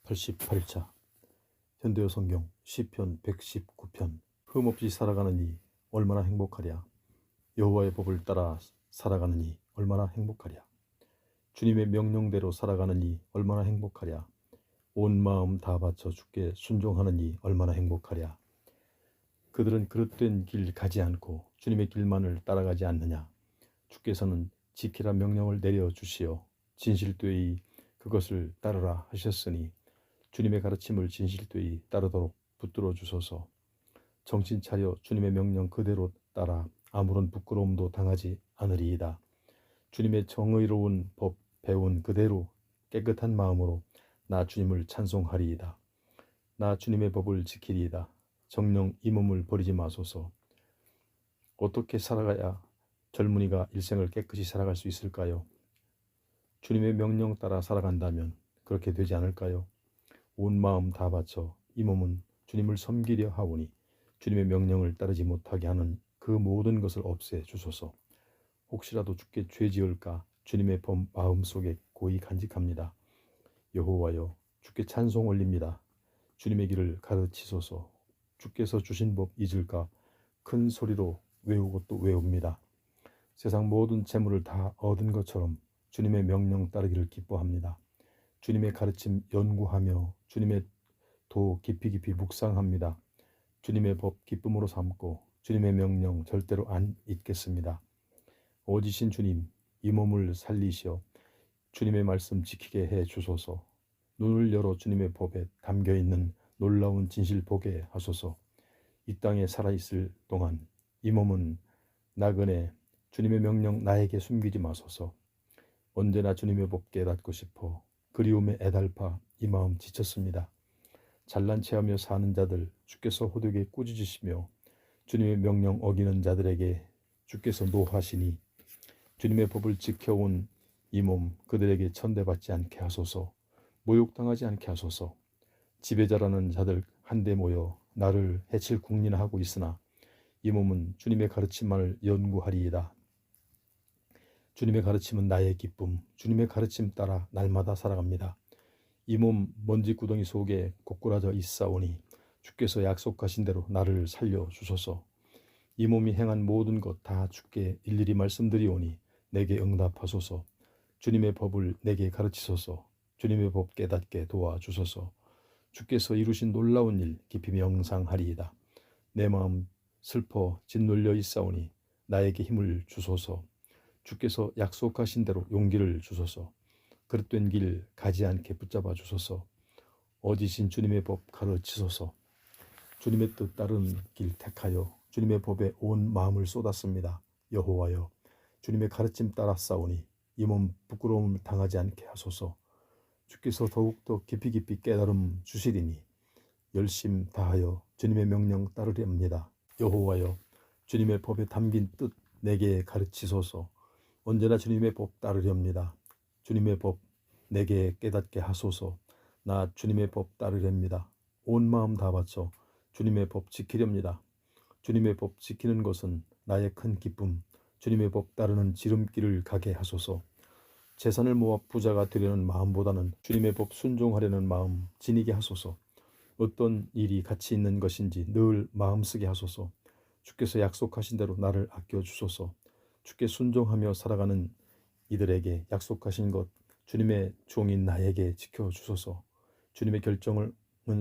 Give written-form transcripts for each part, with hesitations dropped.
88차 현대어 성경 시편 119편 흠없이 살아가느니 얼마나 행복하랴. 여호와의 법을 따라 살아가느니 얼마나 행복하랴. 주님의 명령대로 살아가느니 얼마나 행복하랴. 온 마음 다 바쳐 주께 순종하느니 얼마나 행복하랴. 그들은 그릇된 길 가지 않고 주님의 길만을 따라가지 않느냐. 주께서는 지키라 명령을 내려주시어 진실되이 그것을 따르라 하셨으니 주님의 가르침을 진실되이 따르도록 붙들어 주소서. 정신 차려 주님의 명령 그대로 따라 아무런 부끄러움도 당하지 않으리이다. 주님의 정의로운 법 배운 그대로 깨끗한 마음으로 나 주님을 찬송하리이다. 나 주님의 법을 지키리이다. 정녕 이 몸을 버리지 마소서. 어떻게 살아가야 젊은이가 일생을 깨끗이 살아갈 수 있을까요? 주님의 명령 따라 살아간다면 그렇게 되지 않을까요? 온 마음 다 바쳐 이 몸은 주님을 섬기려 하오니 주님의 명령을 따르지 못하게 하는 그 모든 것을 없애 주소서. 혹시라도 주께 죄 지을까 주님의 법 마음속에 고이 간직합니다. 여호와여, 주께 찬송 올립니다. 주님의 길을 가르치소서. 주께서 주신 법 잊을까 큰 소리로 외우고 또 외웁니다. 세상 모든 재물을 다 얻은 것처럼 주님의 명령 따르기를 기뻐합니다. 주님의 가르침 연구하며 주님의 도 깊이 묵상합니다. 주님의 법 기쁨으로 삼고 주님의 명령 절대로 안 잊겠습니다. 오지신 주님, 이 몸을 살리시어 주님의 말씀 지키게 해 주소서. 눈을 열어 주님의 법에 담겨있는 놀라운 진실 보게 하소서. 이 땅에 살아있을 동안 이 몸은 나그네 주님의 명령 나에게 숨기지 마소서. 언제나 주님의 법 깨닫고 싶어 그리움에 애달파 이 마음 지쳤습니다. 잘난 체하며 사는 자들 주께서 호되게 꾸짖으시며 주님의 명령 어기는 자들에게 주께서 노하시니 주님의 법을 지켜온 이 몸 그들에게 천대받지 않게 하소서. 모욕당하지 않게 하소서. 지배자라는 자들 한데 모여 나를 해칠 궁리하고 있으나 이 몸은 주님의 가르침만을 연구하리이다. 주님의 가르침은 나의 기쁨, 주님의 가르침 따라 날마다 살아갑니다. 이 몸 먼지 구덩이 속에 고꾸라져 있사오니 주께서 약속하신 대로 나를 살려주소서. 이 몸이 행한 모든 것 다 주께 일일이 말씀드리오니 내게 응답하소서. 주님의 법을 내게 가르치소서. 주님의 법 깨닫게 도와주소서. 주께서 이루신 놀라운 일 깊이 명상하리이다. 내 마음 슬퍼 짓눌려 있사오니 나에게 힘을 주소서. 주께서 약속하신 대로 용기를 주소서. 그릇된 길 가지 않게 붙잡아 주소서. 어지신 주님의 법 가르치소서. 주님의 뜻 따르는 길 택하여 주님의 법에 온 마음을 쏟았습니다. 여호와여, 주님의 가르침 따라 싸우니 이 몸 부끄러움을 당하지 않게 하소서. 주께서 더욱더 깊이 깨달음 주시리니 열심 다하여 주님의 명령 따르렵니다. 여호와여, 주님의 법에 담긴 뜻 내게 가르치소서. 언제나 주님의 법 따르렵니다. 주님의 법 내게 깨닫게 하소서. 나 주님의 법 따르렵니다. 온 마음 다 바쳐 주님의 법 지키렵니다. 주님의 법 지키는 것은 나의 큰 기쁨, 주님의 법 따르는 지름길을 가게 하소서. 재산을 모아 부자가 되려는 마음보다는 주님의 법 순종하려는 마음 지니게 하소서. 어떤 일이 가치 있는 것인지 늘 마음쓰게 하소서. 주께서 약속하신 대로 나를 아껴주소서. 주께 순종하며 살아가는 이들에게 약속하신 것 주님의 종인 나에게 지켜주소서. 주님의 결정은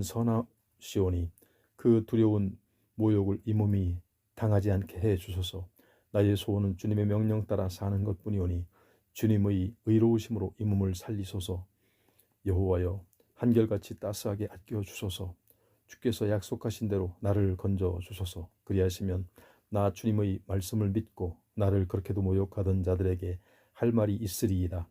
선하시오니 그 두려운 모욕을 이 몸이 당하지 않게 해주소서. 나의 소원은 주님의 명령 따라 사는 것뿐이오니 주님의 의로우심으로 이 몸을 살리소서. 여호와여, 한결같이 따스하게 아껴주소서. 주께서 약속하신 대로 나를 건져주소서. 그리하시면 나 주님의 말씀을 믿고 나를 그렇게도 모욕하던 자들에게 할 말이 있으리이다.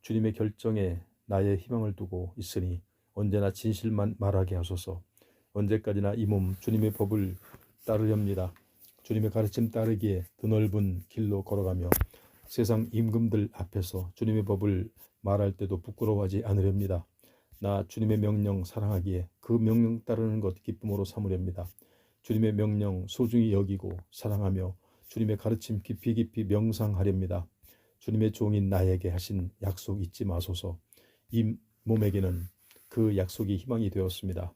주님의 결정에 나의 희망을 두고 있으니 언제나 진실만 말하게 하소서. 언제까지나 이 몸 주님의 법을 따르렵니다. 주님의 가르침 따르기에 드넓은 길로 걸어가며 세상 임금들 앞에서 주님의 법을 말할 때도 부끄러워하지 않으렵니다. 나 주님의 명령 사랑하기에 그 명령 따르는 것 기쁨으로 삼으렵니다. 주님의 명령 소중히 여기고 사랑하며 주님의 가르침 깊이 명상하렵니다. 주님의 종인 나에게 하신 약속 잊지 마소서. 이 몸에게는 그 약속이 희망이 되었습니다.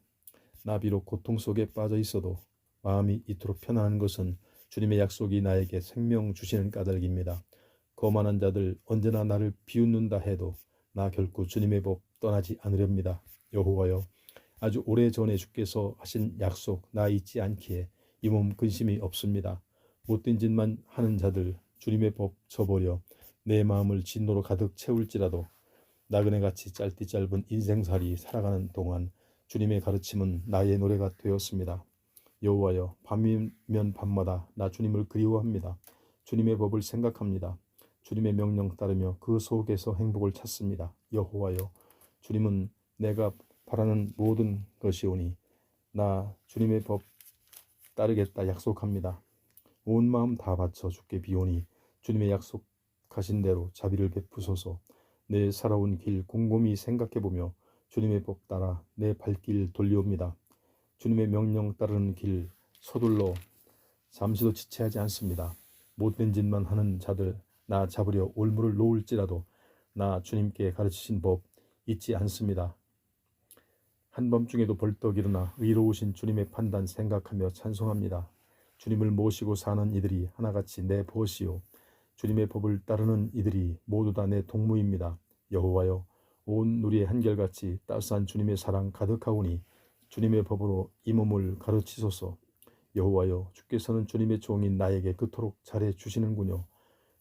나 비록 고통 속에 빠져 있어도 마음이 이토록 편안한 것은 주님의 약속이 나에게 생명 주시는 까닭입니다. 거만한 자들 언제나 나를 비웃는다 해도 나 결코 주님의 법 떠나지 않으렵니다. 여호와여, 아주 오래전에 주께서 하신 약속 나 잊지 않기에 이 몸 근심이 없습니다. 못된 짓만 하는 자들 주님의 법 저버려 내 마음을 진노로 가득 채울지라도 나그네같이 짧디 짧은 인생살이 살아가는 동안 주님의 가르침은 나의 노래가 되었습니다. 여호와여, 밤이면 밤마다 나 주님을 그리워합니다. 주님의 법을 생각합니다. 주님의 명령 따르며 그 속에서 행복을 찾습니다. 여호와여, 주님은 내가 바라는 모든 것이오니 나 주님의 법 따르겠다 약속합니다. 온 마음 다 바쳐 주께 비오니 주님의 약속하신 대로 자비를 베푸소서. 내 살아온 길 곰곰이 생각해보며 주님의 법 따라 내 발길 돌리옵니다. 주님의 명령 따르는 길 서둘러 잠시도 지체하지 않습니다. 못된 짓만 하는 자들 나 잡으려 올무를 놓을지라도 나 주님께 가르치신 법 잊지 않습니다. 한밤중에도 벌떡 일어나 의로우신 주님의 판단 생각하며 찬송합니다. 주님을 모시고 사는 이들이 하나같이 내 벗이요 주님의 법을 따르는 이들이 모두 다 내 동무입니다. 여호와여, 온 누리의 한결같이 따스한 주님의 사랑 가득하오니 주님의 법으로 이 몸을 가르치소서. 여호와여, 주께서는 주님의 종인 나에게 그토록 잘해 주시는군요.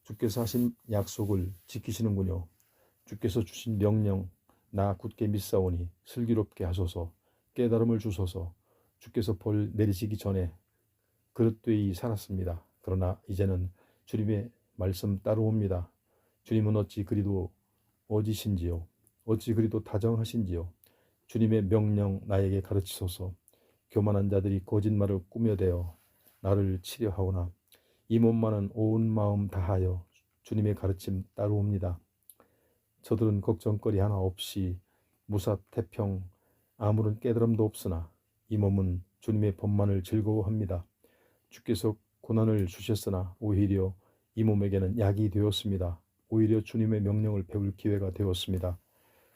주께서 하신 약속을 지키시는군요. 주께서 주신 명령 나 굳게 믿사오니 슬기롭게 하소서. 깨달음을 주소서. 주께서 벌 내리시기 전에 그릇되이 살았습니다. 그러나 이제는 주님의 말씀 따르옵니다. 주님은 어찌 그리도 어지신지요, 어찌 그리도 다정하신지요. 주님의 명령 나에게 가르치소서. 교만한 자들이 거짓말을 꾸며대어 나를 치려하오나 이 몸만은 온 마음 다하여 주님의 가르침 따르옵니다. 저들은 걱정거리 하나 없이 무사태평 아무런 깨달음도 없으나 이 몸은 주님의 법만을 즐거워합니다. 주께서 고난을 주셨으나 오히려 이 몸에게는 약이 되었습니다. 오히려 주님의 명령을 배울 기회가 되었습니다.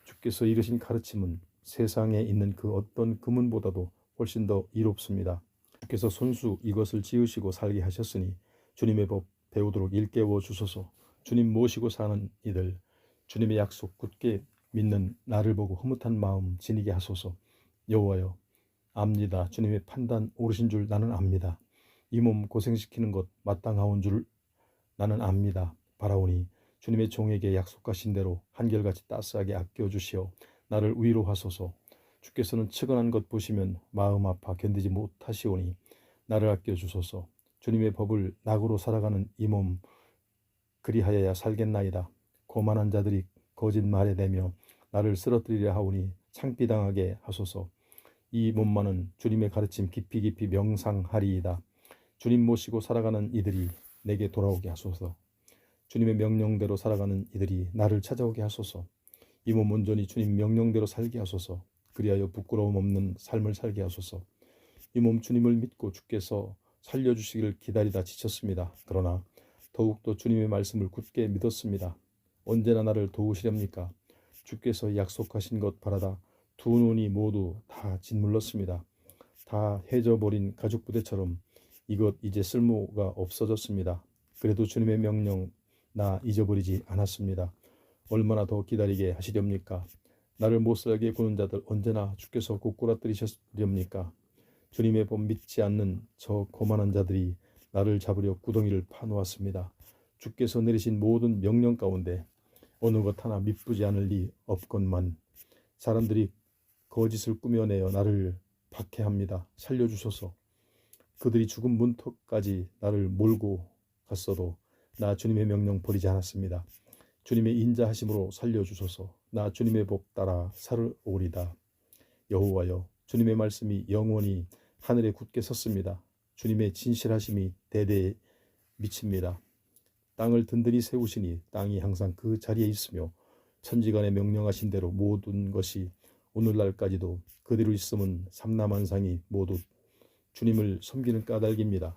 주께서 이르신 가르침은 세상에 있는 그 어떤 금은보다도 훨씬 더 이롭습니다. 주께서 손수 이것을 지으시고 살게 하셨으니 주님의 법 배우도록 일깨워 주소서. 주님 모시고 사는 이들 주님의 약속 굳게 믿는 나를 보고 흐뭇한 마음 지니게 하소서. 여호와여, 압니다. 주님의 판단 옳으신 줄 나는 압니다. 이 몸 고생시키는 것 마땅하온 줄 나는 압니다. 바라오니 주님의 종에게 약속하신 대로 한결같이 따스하게 아껴주시어 나를 위로하소서. 주께서는 측은한 것 보시면 마음 아파 견디지 못하시오니 나를 아껴주소서. 주님의 법을 낙으로 살아가는 이 몸 그리하여야 살겠나이다. 고만한 자들이 거짓말에 대며 나를 쓰러뜨리려 하오니 창피당하게 하소서. 이 몸만은 주님의 가르침 깊이 깊이 명상하리이다. 주님 모시고 살아가는 이들이 내게 돌아오게 하소서. 주님의 명령대로 살아가는 이들이 나를 찾아오게 하소서. 이 몸 온전히 주님 명령대로 살게 하소서. 그리하여 부끄러움 없는 삶을 살게 하소서. 이 몸 주님을 믿고 주께서 살려주시기를 기다리다 지쳤습니다. 그러나 더욱더 주님의 말씀을 굳게 믿었습니다. 언제나 나를 도우시렵니까? 주께서 약속하신 것 바라다 두 눈이 모두 다 짓물렀습니다. 다 해져버린 가죽부대처럼 이것 이제 쓸모가 없어졌습니다. 그래도 주님의 명령 나 잊어버리지 않았습니다. 얼마나 더 기다리게 하시렵니까? 나를 못살게 구는 자들 언제나 주께서 고꾸라뜨리셨렵니까? 주님의 법 믿지 않는 저 고만한 자들이 나를 잡으려 구덩이를 파놓았습니다. 주께서 내리신 모든 명령 가운데 어느 것 하나 미쁘지 않을 리 없건만 사람들이 거짓을 꾸며내어 나를 박해합니다. 살려주소서. 그들이 죽음 문턱까지 나를 몰고 갔어도 나 주님의 명령 버리지 않았습니다. 주님의 인자하심으로 살려주소서. 나 주님의 법 따라 살으오리다. 여호와여, 주님의 말씀이 영원히 하늘에 굳게 섰습니다. 주님의 진실하심이 대대에 미칩니다. 땅을 든든히 세우시니 땅이 항상 그 자리에 있으며 천지간에 명령하신 대로 모든 것이 오늘날까지도 그대로 있음은 삼라만상이 모두 주님을 섬기는 까닭입니다.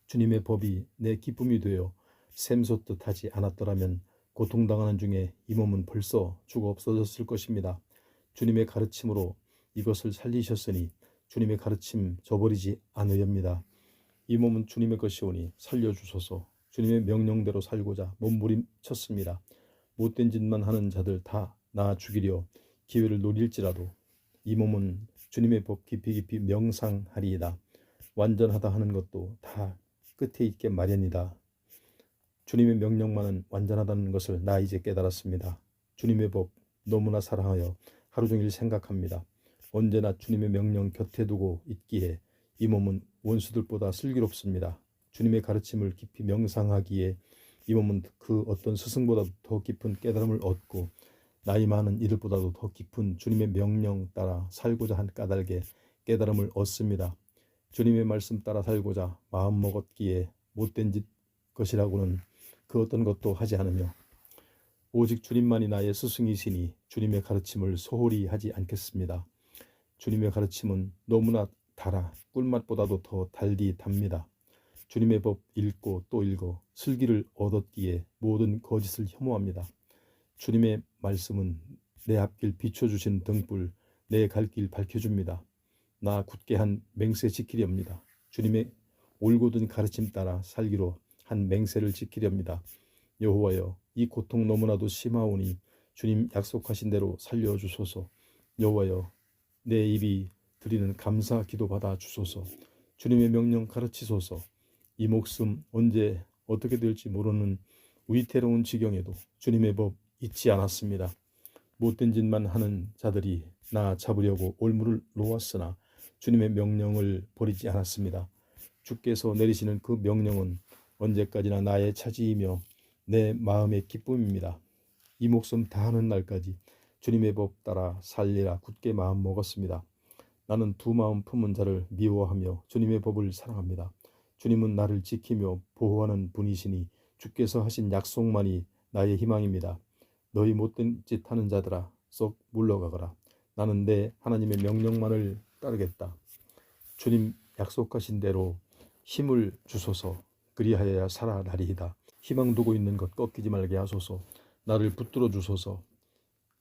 주님의 법이 내 기쁨이 되어 샘솟듯 하지 않았더라면 고통당하는 중에 이 몸은 벌써 죽어 없어졌을 것입니다. 주님의 가르침으로 이것을 살리셨으니 주님의 가르침 저버리지 않으렵니다. 이 몸은 주님의 것이오니 살려주소서. 주님의 명령대로 살고자 몸부림쳤습니다. 못된 짓만 하는 자들 다 나 죽이려 기회를 노릴지라도 이 몸은 주님의 법 깊이 깊이 명상하리이다. 완전하다 하는 것도 다 끝에 있게 마련이다. 주님의 명령만은 완전하다는 것을 나 이제 깨달았습니다. 주님의 법 너무나 사랑하여 하루 종일 생각합니다. 언제나 주님의 명령 곁에 두고 있기에 이 몸은 원수들보다 슬기롭습니다. 주님의 가르침을 깊이 명상하기에 이 몸은 그 어떤 스승보다도 더 깊은 깨달음을 얻고 나이 많은 이들보다도 더 깊은 주님의 명령 따라 살고자 한 까닭에 깨달음을 얻습니다. 주님의 말씀 따라 살고자 마음 먹었기에 못된 짓 것이라고는 그 어떤 것도 하지 않으며 오직 주님만이 나의 스승이시니 주님의 가르침을 소홀히 하지 않겠습니다. 주님의 가르침은 너무나 달아 꿀맛보다도 더 달디 답니다. 주님의 법 읽고 또 읽어 슬기를 얻었기에 모든 거짓을 혐오합니다. 주님의 말씀은 내 앞길 비춰주신 등불, 내 갈 길 밝혀줍니다. 나 굳게 한 맹세 지키렵니다. 주님의 올곧은 가르침 따라 살기로 한 맹세를 지키렵니다. 여호와여, 이 고통 너무나도 심하오니 주님 약속하신 대로 살려주소서. 여호와여, 내 입이 드리는 감사 기도 받아 주소서. 주님의 명령 가르치소서. 이 목숨 언제 어떻게 될지 모르는 위태로운 지경에도 주님의 법 잊지 않았습니다. 못된 짓만 하는 자들이 나 잡으려고 올무를 놓았으나 주님의 명령을 버리지 않았습니다. 주께서 내리시는 그 명령은 언제까지나 나의 차지이며 내 마음의 기쁨입니다. 이 목숨 다하는 날까지 주님의 법 따라 살리라 굳게 마음 먹었습니다. 나는 두 마음 품은 자를 미워하며 주님의 법을 사랑합니다. 주님은 나를 지키며 보호하는 분이시니 주께서 하신 약속만이 나의 희망입니다. 너희 못된 짓 하는 자들아 썩 물러가거라. 나는 내 하나님의 명령만을 따르겠다. 주님 약속하신 대로 힘을 주소서. 그리하여야 살아나리이다. 희망 두고 있는 것 꺾이지 말게 하소서. 나를 붙들어 주소서.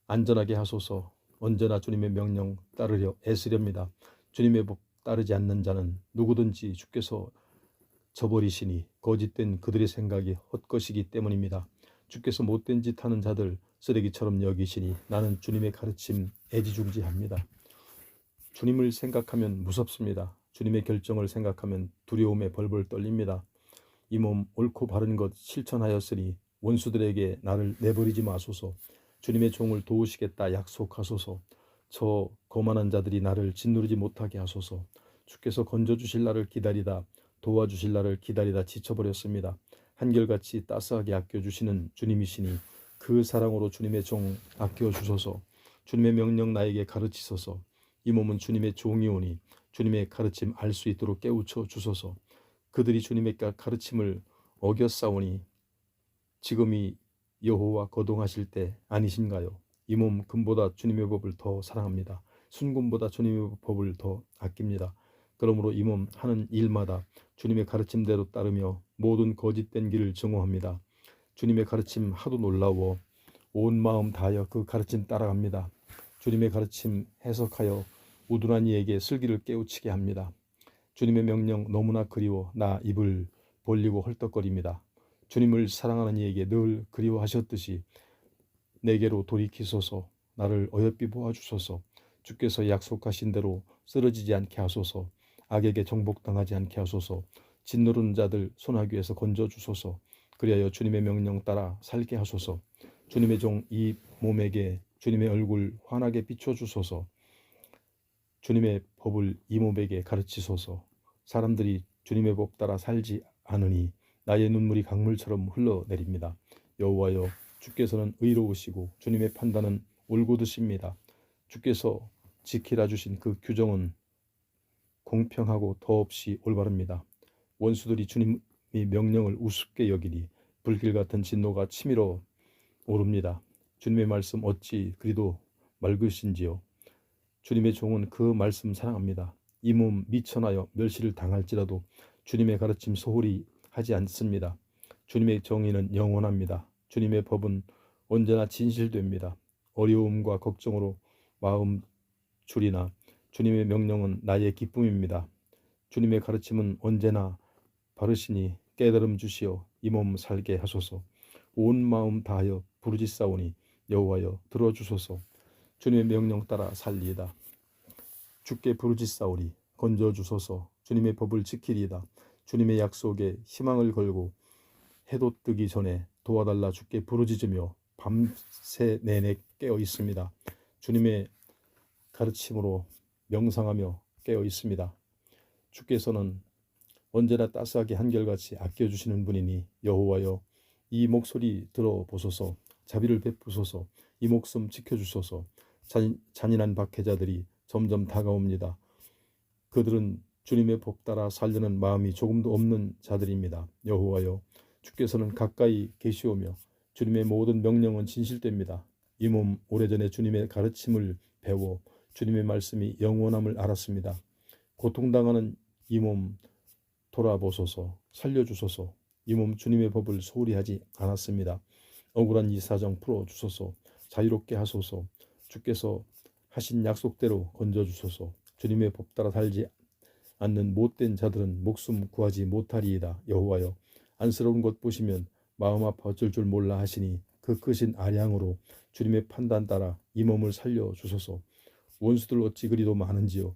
안전하게 하소서. 언제나 주님의 명령 따르려 애쓰렵니다. 주님의 법 따르지 않는 자는 누구든지 주께서 저버리시니 거짓된 그들의 생각이 헛것이기 때문입니다. 주께서 못된 짓 하는 자들 쓰레기처럼 여기시니 나는 주님의 가르침 애지중지합니다. 주님을 생각하면 무섭습니다. 주님의 결정을 생각하면 두려움에 벌벌 떨립니다. 이 몸 옳고 바른 것 실천하였으니 원수들에게 나를 내버리지 마소서. 주님의 종을 도우시겠다 약속하소서. 저 거만한 자들이 나를 짓누르지 못하게 하소서. 주께서 건져주실 날을 기다리다 도와주실 날을 기다리다 지쳐버렸습니다. 한결같이 따스하게 아껴주시는 주님이시니 그 사랑으로 주님의 종 아껴주소서. 주님의 명령 나에게 가르치소서. 이 몸은 주님의 종이오니 주님의 가르침 알 수 있도록 깨우쳐 주소서. 그들이 주님의 가르침을 어겼사오니 지금이 여호와 거동하실 때 아니신가요? 이 몸 금보다 주님의 법을 더 사랑합니다. 순금보다 주님의 법을 더 아낍니다. 그러므로 이 몸 하는 일마다 주님의 가르침대로 따르며 모든 거짓된 길을 증오합니다. 주님의 가르침 하도 놀라워 온 마음 다하여 그 가르침 따라갑니다. 주님의 가르침 해석하여 우둔한 이에게 슬기를 깨우치게 합니다. 주님의 명령 너무나 그리워 나 입을 벌리고 헐떡거립니다. 주님을 사랑하는 이에게 늘 그리워하셨듯이 내게로 돌이키소서. 나를 어여삐 보아주소서. 주께서 약속하신 대로 쓰러지지 않게 하소서. 악에게 정복당하지 않게 하소서. 짓누르는 자들 손아귀에서 건져주소서. 그리하여 주님의 명령 따라 살게 하소서. 주님의 종 이 몸에게 주님의 얼굴 환하게 비춰주소서. 주님의 법을 이 몸에게 가르치소서. 사람들이 주님의 법 따라 살지 않으니 나의 눈물이 강물처럼 흘러내립니다. 여호와여, 주께서는 의로우시고 주님의 판단은 올곧으십니다. 주께서 지키라 주신 그 규정은 공평하고 더없이 올바릅니다. 원수들이 주님의 명령을 우습게 여기니 불길 같은 진노가 치밀어 오릅니다. 주님의 말씀 어찌 그리도 맑으신지요. 주님의 종은 그 말씀 사랑합니다. 이 몸 미천하여 멸시를 당할지라도 주님의 가르침 소홀히 하지 않습니다. 주님의 정의는 영원합니다. 주님의 법은 언제나 진실됩니다. 어려움과 걱정으로 마음 줄이나 주님의 명령은 나의 기쁨입니다. 주님의 가르침은 언제나 바르시니 깨달음 주시어 이 몸 살게 하소서. 온 마음 다하여 부르짖사오니 여호와여 들어주소서. 주님의 명령 따라 살리이다. 주께 부르짖사오니 건져주소서. 주님의 법을 지키리이다. 주님의 약속에 희망을 걸고 해도 뜨기 전에 도와달라 주께 부르짖으며 밤새 내내 깨어 있습니다. 주님의 가르침으로 명상하며 깨어 있습니다. 주께서는 언제나 따스하게 한결같이 아껴주시는 분이니 여호와여 이 목소리 들어보소서. 자비를 베푸소서. 이 목숨 지켜주소서. 잔인한 박해자들이 점점 다가옵니다. 그들은 주님의 법 따라 살려는 마음이 조금도 없는 자들입니다. 여호와여 주께서는 가까이 계시오며 주님의 모든 명령은 진실됩니다. 이 몸 오래전에 주님의 가르침을 배워 주님의 말씀이 영원함을 알았습니다. 고통당하는 이 몸 돌아보소서. 살려주소서. 이 몸 주님의 법을 소홀히 하지 않았습니다. 억울한 이 사정 풀어주소서. 자유롭게 하소서. 주께서 하신 약속대로 건져주소서. 주님의 법 따라 살지 않는 못된 자들은 목숨 구하지 못하리이다. 여호와여 안쓰러운 것 보시면 마음 아파 어쩔 줄 몰라 하시니 그 크신 아량으로 주님의 판단 따라 이 몸을 살려주소서. 원수들 어찌 그리도 많은지요.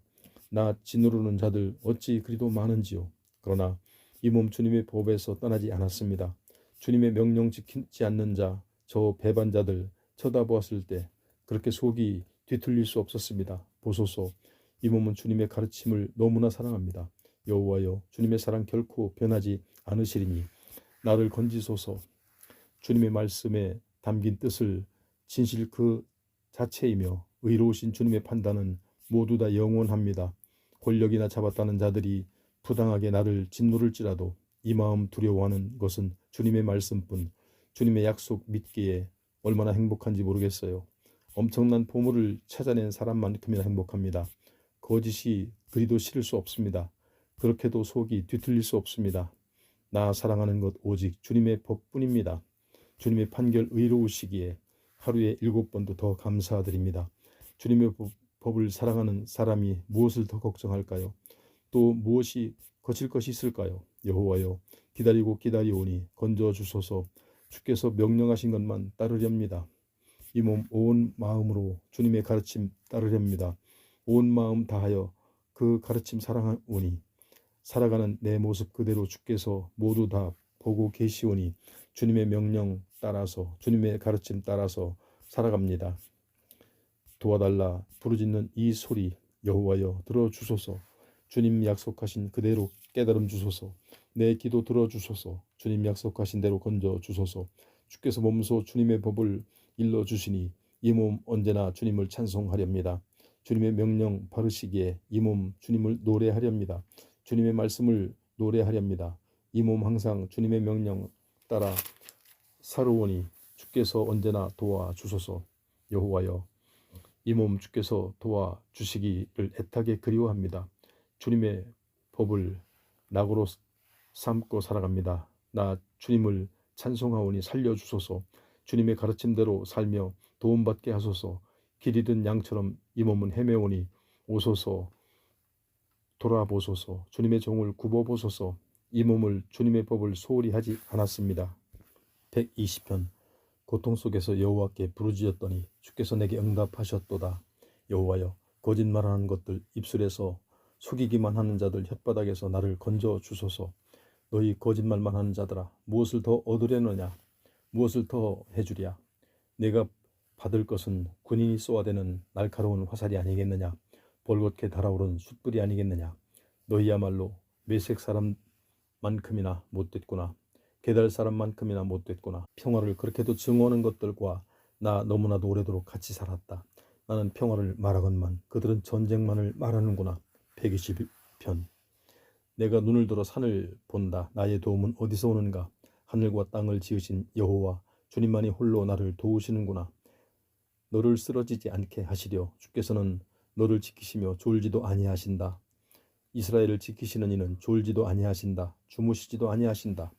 나 짓누르는 자들 어찌 그리도 많은지요. 그러나 이 몸 주님의 법에서 떠나지 않았습니다. 주님의 명령 지키지 않는 자, 저 배반자들 쳐다보았을 때 그렇게 속이 뒤틀릴 수 없었습니다. 보소서. 이 몸은 주님의 가르침을 너무나 사랑합니다. 여호와여 주님의 사랑 결코 변하지 않으시리니 나를 건지소서. 주님의 말씀에 담긴 뜻을 진실 그 자체이며 의로우신 주님의 판단은 모두 다 영원합니다. 권력이나 잡았다는 자들이 부당하게 나를 짓누를지라도 이 마음 두려워하는 것은 주님의 말씀뿐. 주님의 약속 믿기에 얼마나 행복한지 모르겠어요. 엄청난 보물을 찾아낸 사람만큼이나 행복합니다. 거짓이 그리도 싫을 수 없습니다. 그렇게도 속이 뒤틀릴 수 없습니다. 나 사랑하는 것 오직 주님의 법뿐입니다. 주님의 판결 의로우시기에 하루에 7번도 더 감사드립니다. 주님의 법을 사랑하는 사람이 무엇을 더 걱정할까요? 또 무엇이 거칠 것이 있을까요? 여호와여 기다리고 기다리오니 건져주소서. 주께서 명령하신 것만 따르렵니다. 이 몸 온 마음으로 주님의 가르침 따르렵니다. 온 마음 다하여 그 가르침 사랑하오니 살아가는 내 모습 그대로 주께서 모두 다 보고 계시오니 주님의 명령 따라서 주님의 가르침 따라서 살아갑니다. 도와달라 부르짖는 이 소리 여호와여 들어주소서. 주님 약속하신 그대로 깨달음 주소서. 내 기도 들어주소서. 주님 약속하신 대로 건져주소서. 주께서 몸소 주님의 법을 일러주시니 이 몸 언제나 주님을 찬송하렵니다. 주님의 명령 바르시기에 이 몸 주님을 노래하렵니다. 주님의 말씀을 노래하렵니다. 이 몸 항상 주님의 명령 따라 살아오니 주께서 언제나 도와주소서. 여호와여 이 몸 주께서 도와주시기를 애타게 그리워합니다. 주님의 법을 낙으로 삼고 살아갑니다. 나 주님을 찬송하오니 살려주소서. 주님의 가르침대로 살며 도움받게 하소서. 길 잃은 양처럼 이 몸은 헤매오니 오소서. 돌아보소서. 주님의 종을 굽어보소서. 이 몸을 주님의 법을 소홀히 하지 않았습니다. 120편 고통 속에서 여호와께 부르짖었더니 주께서 내게 응답하셨도다. 여호와여 거짓말하는 것들 입술에서 속이기만 하는 자들 혓바닥에서 나를 건져 주소서. 너희 거짓말만 하는 자들아 무엇을 더 얻으려느냐. 무엇을 더 해주랴. 내가 받을 것은 군인이 쏘아대는 날카로운 화살이 아니겠느냐. 벌겋게 달아오른 숯불이 아니겠느냐. 너희야말로 메색 사람만큼이나 못됐구나. 게달 사람만큼이나 못됐구나. 평화를 그렇게도 증오하는 것들과 나 너무나도 오래도록 같이 살았다. 나는 평화를 말하건만 그들은 전쟁만을 말하는구나. 120편 내가 눈을 들어 산을 본다. 나의 도움은 어디서 오는가. 하늘과 땅을 지으신 여호와 주님만이 홀로 나를 도우시는구나. 너를 쓰러지지 않게 하시려 주께서는 너를 지키시며 졸지도 아니하신다. 이스라엘을 지키시는 이는 졸지도 아니하신다. 주무시지도 아니하신다.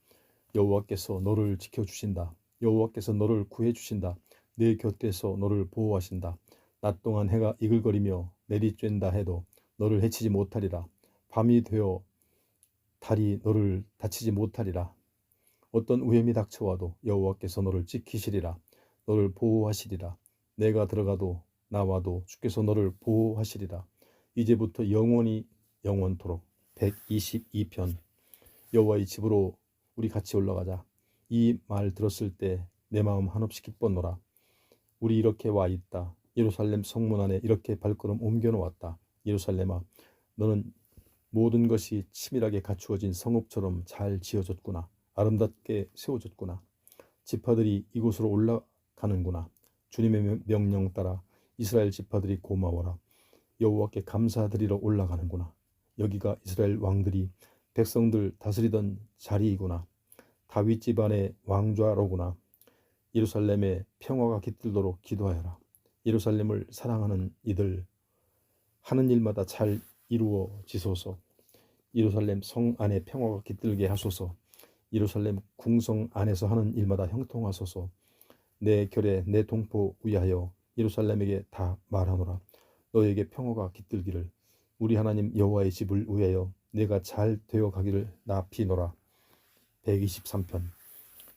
여호와께서 너를 지켜주신다. 여호와께서 너를 구해주신다. 내 곁에서 너를 보호하신다. 낮 동안 해가 이글거리며 내리쬐다 해도 너를 해치지 못하리라. 밤이 되어 달이 너를 다치지 못하리라. 어떤 위험이 닥쳐와도 여호와께서 너를 지키시리라. 너를 보호하시리라. 내가 들어가도 나와도 주께서 너를 보호하시리라. 이제부터 영원히 영원토록. 122편. 여호와의 집으로 우리 같이 올라가자. 이 말 들었을 때 내 마음 한없이 기뻤노라. 우리 이렇게 와 있다. 예루살렘 성문 안에 이렇게 발걸음 옮겨 놓았다. 예루살렘아, 너는 모든 것이 치밀하게 갖추어진 성읍처럼 잘 지어졌구나. 아름답게 세워졌구나. 지파들이 이곳으로 올라가는구나. 주님의 명령 따라 이스라엘 지파들이 고마워라. 여호와께 감사드리러 올라가는구나. 여기가 이스라엘 왕들이 백성들 다스리던 자리이구나. 다윗 집안의 왕좌로구나. 예루살렘에 평화가 깃들도록 기도하여라. 예루살렘을 사랑하는 이들 하는 일마다 잘 이루어지소서. 예루살렘 성 안에 평화가 깃들게 하소서. 예루살렘 궁성 안에서 하는 일마다 형통하소서. 내 결에 내 동포 위하여 예루살렘에게 다 말하노라. 너에게 평화가 깃들기를. 우리 하나님 여호와의 집을 위하여 내가 잘 되어 가기를 나 비노라. 123편.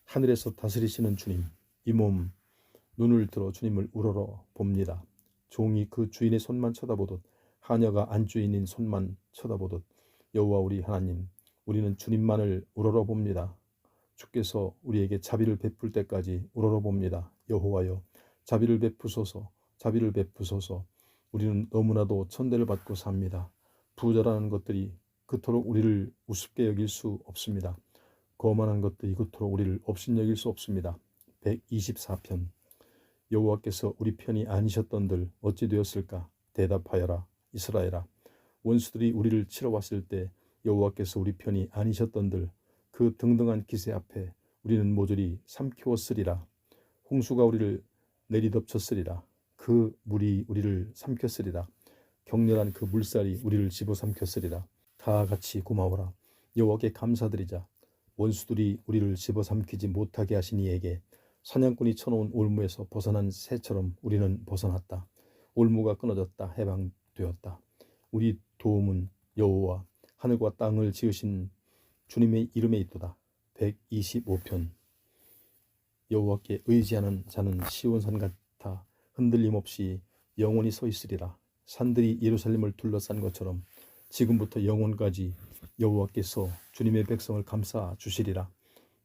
하늘에서 다스리시는 주님, 이 몸 눈을 들어 주님을 우러러 봅니다. 종이 그 주인의 손만 쳐다보듯, 하녀가 안주인인 손만 쳐다보듯 여호와 우리 하나님, 우리는 주님만을 우러러 봅니다. 주께서 우리에게 자비를 베풀 때까지 우러러 봅니다. 여호와여, 자비를 베푸소서. 자비를 베푸소서. 우리는 너무나도 천대를 받고 삽니다. 부자라는 것들이 그토록 우리를 우습게 여길 수 없습니다. 거만한 것들이 그토록 우리를 업신여길 수 없습니다. 124편. 여호와께서 우리 편이 아니셨던들 어찌 되었을까? 대답하여라. 이스라엘아, 원수들이 우리를 치러 왔을 때 여호와께서 우리 편이 아니셨던들 그 등등한 기세 앞에 우리는 모조리 삼키웠으리라. 홍수가 우리를 내리덮쳤으리라. 그 물이 우리를 삼켰으리라. 격렬한 그 물살이 우리를 집어삼켰으리라. 다 같이 고마워라. 여호와께 감사드리자. 원수들이 우리를 집어삼키지 못하게 하신 이에게 사냥꾼이 쳐놓은 올무에서 벗어난 새처럼 우리는 벗어났다. 올무가 끊어졌다. 해방되었다. 우리 도움은 여호와 하늘과 땅을 지으신 주님의 이름에 있도다. 125편. 여호와께 의지하는 자는 시온산 같아 흔들림 없이 영원히 서 있으리라. 산들이 예루살렘을 둘러싼 것처럼 지금부터 영원까지 여호와께서 주님의 백성을 감싸 주시리라.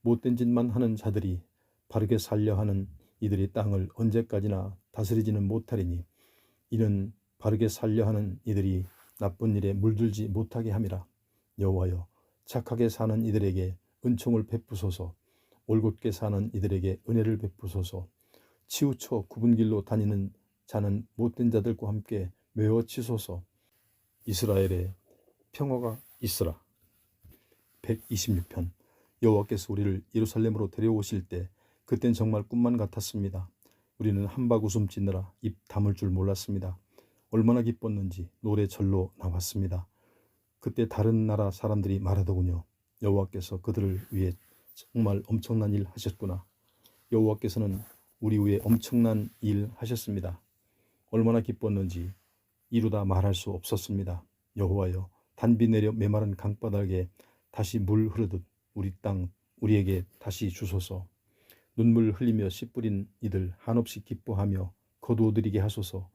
못된 짓만 하는 자들이 바르게 살려 하는 이들이 땅을 언제까지나 다스리지는 못하리니 이는 바르게 살려 하는 이들이 나쁜 일에 물들지 못하게 함이라. 여호와여, 착하게 사는 이들에게 은총을 베푸소서. 올곧게 사는 이들에게 은혜를 베푸소서. 치우쳐 굽은 길로 다니는 자는 못된 자들과 함께 메어치소서. 이스라엘에 평화가 있으라. 126편. 여호와께서 우리를 예루살렘으로 데려오실 때 그땐 정말 꿈만 같았습니다. 우리는 한박 웃음 짓느라 입 다물 줄 몰랐습니다. 얼마나 기뻤는지 노래 절로 나왔습니다. 그때 다른 나라 사람들이 말하더군요. 여호와께서 그들을 위해 정말 엄청난 일 하셨구나. 여호와께서는 우리 위해 엄청난 일 하셨습니다. 얼마나 기뻤는지 이루다 말할 수 없었습니다. 여호와여, 단비 내려 메마른 강바닥에 다시 물 흐르듯 우리 땅 우리에게 다시 주소서. 눈물 흘리며 씨 뿌린 이들 한없이 기뻐하며 거두어들이게 하소서.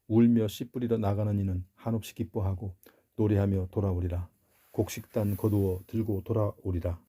울며 씨 뿌리러 나가는 이는 한없이 기뻐하고 노래하며 돌아오리라. 곡식단 거두어 들고 돌아오리라.